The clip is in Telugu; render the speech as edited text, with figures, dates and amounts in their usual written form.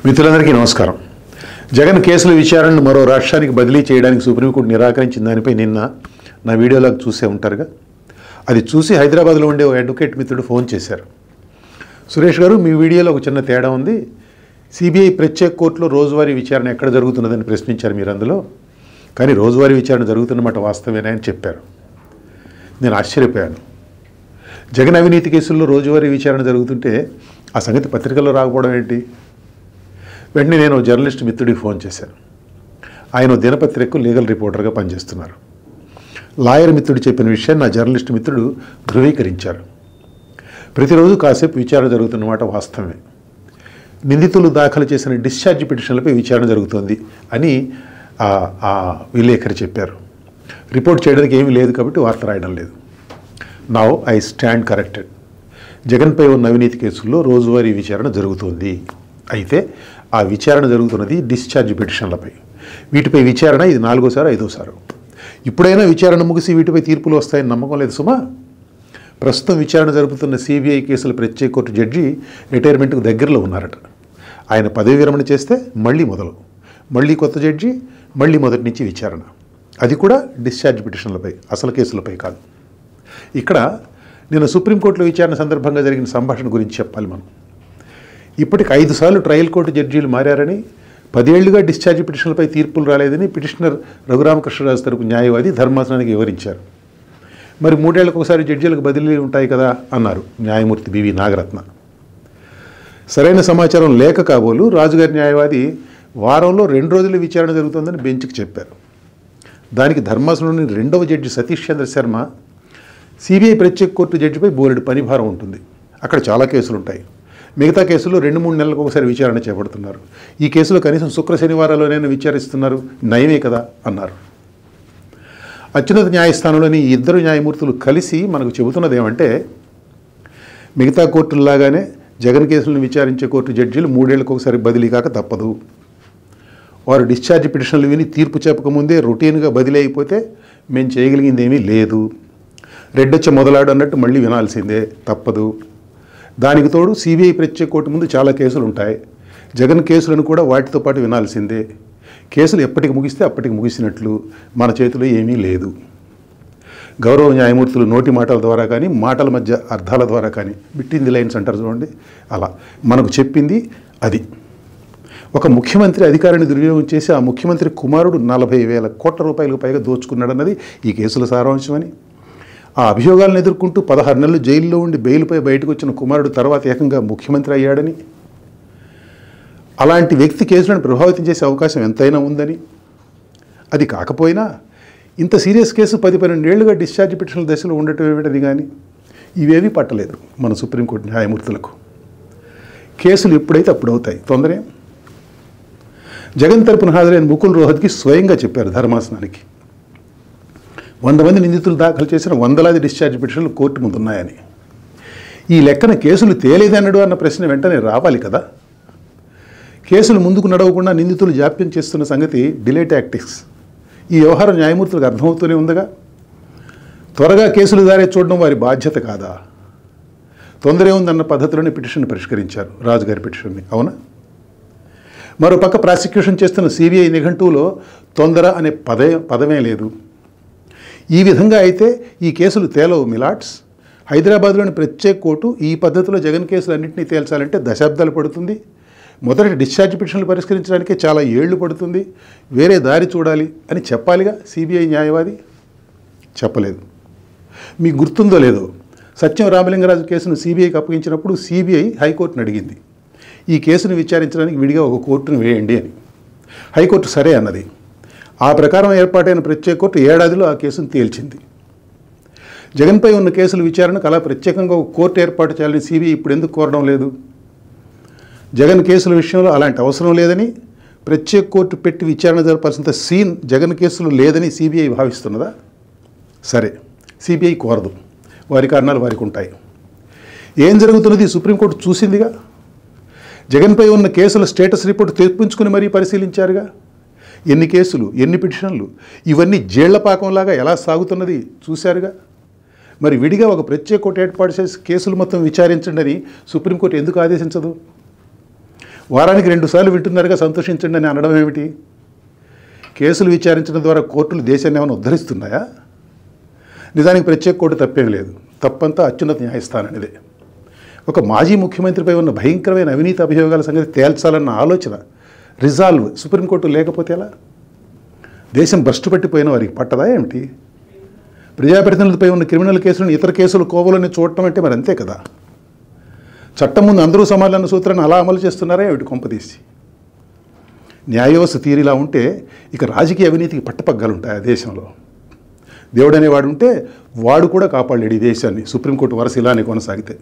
మిత్రులందరికీ నమస్కారం. జగన్ కేసుల విచారణను మరో రాష్ట్రానికి బదిలీ చేయడానికి సుప్రీంకోర్టు నిరాకరించిన దానిపై నిన్న నా వీడియోలో చూసే ఉంటారుగా. అది చూసి హైదరాబాద్లో ఉండే ఓ అడ్వకేట్ మిత్రుడు ఫోన్ చేశారు. సురేష్ గారు, మీ వీడియోలో ఒక చిన్న తేడా ఉంది. సిబిఐ ప్రత్యేక కోర్టులో రోజువారీ విచారణ ఎక్కడ జరుగుతున్నదని ప్రశ్నించారు మీరు అందులో. కానీ రోజువారీ విచారణ జరుగుతున్నమాట వాస్తవేనా అని చెప్పారు. నేను ఆశ్చర్యపోయాను. జగన్ అవినీతి కేసుల్లో రోజువారీ విచారణ జరుగుతుంటే ఆ సంగతి పత్రికల్లో రాకపోవడం ఏంటి? వెంటనే నేను జర్నలిస్ట్ మిత్రుడికి ఫోన్ చేశాను. ఆయన దినపత్రికకు లీగల్ రిపోర్టర్గా పనిచేస్తున్నారు. లాయర్ మిత్రుడు చెప్పిన విషయాన్ని నా జర్నలిస్ట్ మిత్రుడు ధృవీకరించారు. ప్రతిరోజు కాసేపు విచారణ జరుగుతున్నమాట వాస్తవమే. నిందితులు దాఖలు చేసిన డిశ్చార్జ్ పిటిషన్లపై విచారణ జరుగుతుంది అని ఆ విలేకరి చెప్పారు. రిపోర్ట్ చేయడానికి ఏమీ లేదు కాబట్టి వార్త రాయడం లేదు. Now I stand corrected. జగన్పై ఉన్న అవినీతి కేసుల్లో రోజువారీ విచారణ జరుగుతుంది. అయితే ఆ విచారణ జరుగుతున్నది డిశ్చార్జ్ పిటిషన్లపై. వీటిపై విచారణ ఇది 4వ, 5వ. ఇప్పుడైనా విచారణ ముగిసి వీటిపై తీర్పులు వస్తాయని నమ్మకం లేదు సుమా. ప్రస్తుతం విచారణ జరుపుతున్న సిబిఐ కేసుల ప్రత్యేక కోర్టు జడ్జి రిటైర్మెంట్కు దగ్గరలో ఉన్నారట. ఆయన పదవి విరమణ చేస్తే మళ్ళీ కొత్త జడ్జి, మళ్ళీ మొదటి నుంచి విచారణ. అది కూడా డిశ్చార్జ్ పిటిషన్లపై, అసలు కేసులపై కాదు. ఇక్కడ నేను సుప్రీంకోర్టులో విచారణ సందర్భంగా జరిగిన సంభాషణ గురించి చెప్పాలి. మనం ఇప్పటికి 5 సార్లు ట్రయల్ కోర్టు జడ్జీలు మారారని, 10 ఏళ్లుగా డిశ్చార్జ్ పిటిషన్లపై తీర్పులు రాలేదని పిటిషనర్ రఘురామకృష్ణరాజు తరపు న్యాయవాది ధర్మాసనానికి వివరించారు. మరి 3 ఏళ్లకు ఒకసారి జడ్జీలకు బదిలీ ఉంటాయి కదా అన్నారు న్యాయమూర్తి బివి నాగరత్న. సరైన సమాచారం లేక కాబోలు రాజుగారి న్యాయవాది వారంలో 2 రోజులు విచారణ జరుగుతుందని బెంచ్కి చెప్పారు. దానికి ధర్మాసనంలోని 2వ జడ్జి సతీష్ చంద్ర శర్మ, సిబిఐ ప్రత్యేక కోర్టు జడ్జిపై బోలెడు పనిభారం ఉంటుంది, అక్కడ చాలా కేసులు ఉంటాయి, మిగతా కేసుల్లో 2-3 నెలలకు ఒకసారి విచారణ చేపడుతున్నారు, ఈ కేసులో కనీసం శుక్ర శనివారాల్లోనైనా విచారిస్తున్నారు, నయమే కదా అన్నారు. అత్యున్నత న్యాయస్థానంలోని ఈ 2 న్యాయమూర్తులు కలిసి మనకు చెబుతున్నది ఏమంటే, మిగతా కోర్టుల్లాగానే జగన్ కేసులను విచారించే కోర్టు జడ్జీలు 3 ఏళ్లకు ఒకసారి బదిలీ కాక తప్పదు. వారు డిశ్చార్జ్ పిటిషన్లు విని తీర్పు చెప్పకముందే రొటీన్గా బదిలీ అయిపోతే మేము చేయగలిగింది ఏమీ లేదు. రెడ్డొచ్చ మొదలాడు అన్నట్టు మళ్ళీ వినాల్సిందే, తప్పదు. దానికి తోడు సిబిఐ ప్రత్యేక కోర్టు ముందు చాలా కేసులు ఉంటాయి. జగన్ కేసులను కూడా వాటితో పాటు వినాల్సిందే. కేసులు ఎప్పటికి ముగిస్తే అప్పటికి ముగిసినట్లు, మన చేతిలో ఏమీ లేదు. గౌరవ న్యాయమూర్తులు నోటి మాటల ద్వారా కానీ, మాటల మధ్య అర్థాల ద్వారా కానీ, బిట్వీన్ ది లైన్స్ అంటారు చూడండి, అలా మనకు చెప్పింది అది. ఒక ముఖ్యమంత్రి అధికారాన్ని దుర్వినియోగం చేసి ఆ ముఖ్యమంత్రి కుమారుడు 40,000 కోట్ల రూపాయలకు పైగా దోచుకున్నాడన్నది ఈ కేసుల సారాంశమని, ఆ అభియోగాలను ఎదుర్కొంటూ 16 నెలలు జైల్లో ఉండి బెయిల్పై బయటకు వచ్చిన కుమారుడు తర్వాత ఏకంగా ముఖ్యమంత్రి అయ్యాడని, అలాంటి వ్యక్తి కేసులను ప్రభావితం చేసే అవకాశం ఎంతైనా ఉందని, అది కాకపోయినా ఇంత సీరియస్ కేసు 10-12 ఏళ్లుగా డిశ్చార్జ్ పిటిషన్ల దశలో ఉండటం ఏమిటది కానీ ఇవేమీ పట్టలేదు మన సుప్రీంకోర్టు న్యాయమూర్తులకు. కేసులు ఎప్పుడైతే అప్పుడు అవుతాయి, తొందరే. జగన్ తరపున హాజరైన ముకుల్ రోహత్కి స్వయంగా చెప్పారు ధర్మాసనానికి, 100 మంది నిందితులు దాఖలు చేసిన వందలాది డిశ్చార్జ్ పిటిషన్లు కోర్టు ముందున్నాయని. ఈ లెక్కన కేసులు తేలేదన్నాడు అన్న ప్రశ్న వెంటనే రావాలి కదా. కేసులు ముందుకు నడవకుండా నిందితులు జాప్యం చేస్తున్న సంగతి డిలే టాక్టిక్స్. ఈ వ్యవహారం న్యాయమూర్తులకు అర్థమవుతూనే ఉందిగా. త్వరగా కేసులు దారే చూడడం వారి బాధ్యత కాదా? తొందరే ఉందన్న పద్ధతిలోనే పిటిషన్ పరిష్కరించారు, రాజుగారి పిటిషన్ని, అవునా? మరోపక్క ప్రాసిక్యూషన్ చేస్తున్న సిబిఐ నిఘంటువులో తొందర అనే పదమే లేదు. ఈ విధంగా అయితే ఈ కేసులు తేలవు మిలాట్స్. హైదరాబాద్లోని ప్రత్యేక కోర్టు ఈ పద్ధతిలో జగన్ కేసులు అన్నింటినీ తేల్చాలంటే దశాబ్దాలు పడుతుంది. మొదటి డిశ్చార్జ్ పిటిషన్లు పరిష్కరించడానికే చాలా ఏళ్లు పడుతుంది. వేరే దారి చూడాలి అని చెప్పాలిగా సిబిఐ న్యాయవాది. చెప్పలేదు. మీకు గుర్తుందో లేదో, సత్యం రామలింగరాజు కేసును సిబిఐకి అప్పగించినప్పుడు సిబిఐ హైకోర్టును అడిగింది, ఈ కేసును విచారించడానికి విడిగా ఒక కోర్టును వేయండి అని. హైకోర్టు సరే అన్నది. ఆ ప్రకారం ఏర్పాటైన ప్రత్యేక కోర్టు ఏడాదిలో ఆ కేసును తేల్చింది. జగన్పై ఉన్న కేసుల విచారణకు అలా ప్రత్యేకంగా ఒక కోర్టు ఏర్పాటు చేయాలని సిబిఐ ఇప్పుడు ఎందుకు కోరడం లేదు? జగన్ కేసుల విషయంలో అలాంటి అవసరం లేదని, ప్రత్యేక కోర్టు పెట్టి విచారణ జరపాల్సినంత సీన్ జగన్ కేసులు లేదని సిబిఐ భావిస్తున్నదా? సరే, సిబిఐ కోరదు, వారి కారణాలు వారికి ఉంటాయి. ఏం జరుగుతున్నది సుప్రీంకోర్టు చూసిందిగా. జగన్పై ఉన్న కేసుల స్టేటస్ రిపోర్టు తెప్పించుకుని మరీ పరిశీలించారుగా. ఎన్ని కేసులు, ఎన్ని పిటిషన్లు, ఇవన్నీ జేళ్లపాకంలాగా ఎలా సాగుతున్నది చూశారుగా. మరి విడిగా ఒక ప్రత్యేక కోర్టు ఏర్పాటు చేసి కేసులు మొత్తం విచారించండి అని సుప్రీంకోర్టు ఎందుకు ఆదేశించదు? వారానికి 2 సార్లు వింటున్నారుగా, సంతోషించండి అని అనడం ఏమిటి? కేసులు విచారించడం ద్వారా కోర్టులు దేశాన్ని ఏమైనా ఉద్ధరిస్తున్నాయా? నిజానికి ప్రత్యేక కోర్టు తప్పేం లేదు, తప్పంతా అత్యున్నత న్యాయస్థానానిదే. ఒక మాజీ ముఖ్యమంత్రిపై ఉన్న భయంకరమైన అవినీతి అభియోగాల సంగతి తేల్చాలన్న ఆలోచన, రిజాల్వ్ సుప్రీంకోర్టు లేకపోతే ఎలా? దేశం భ్రష్టు పట్టిపోయిన వారికి పట్టదా ఏమిటి? ప్రజాప్రతినిధులపై ఉన్న క్రిమినల్ కేసులను ఇతర కేసుల కోవలని చూడటం అంటే మరి అంతే కదా. చట్టం ముందు అందరూ సమానన్న సూత్రాన్ని అలా అమలు చేస్తున్నారా ఏమిటి కొంపదీసి? న్యాయ వ్యవస్థ తీరిలా ఉంటే ఇక రాజకీయ అవినీతికి పట్టపగ్గాలుంటాయి ఆ దేశంలో. దేవుడు అనేవాడు ఉంటే వాడు కూడా కాపాడలేడు ఈ దేశాన్ని, సుప్రీంకోర్టు వరుస ఇలానే కొనసాగితే.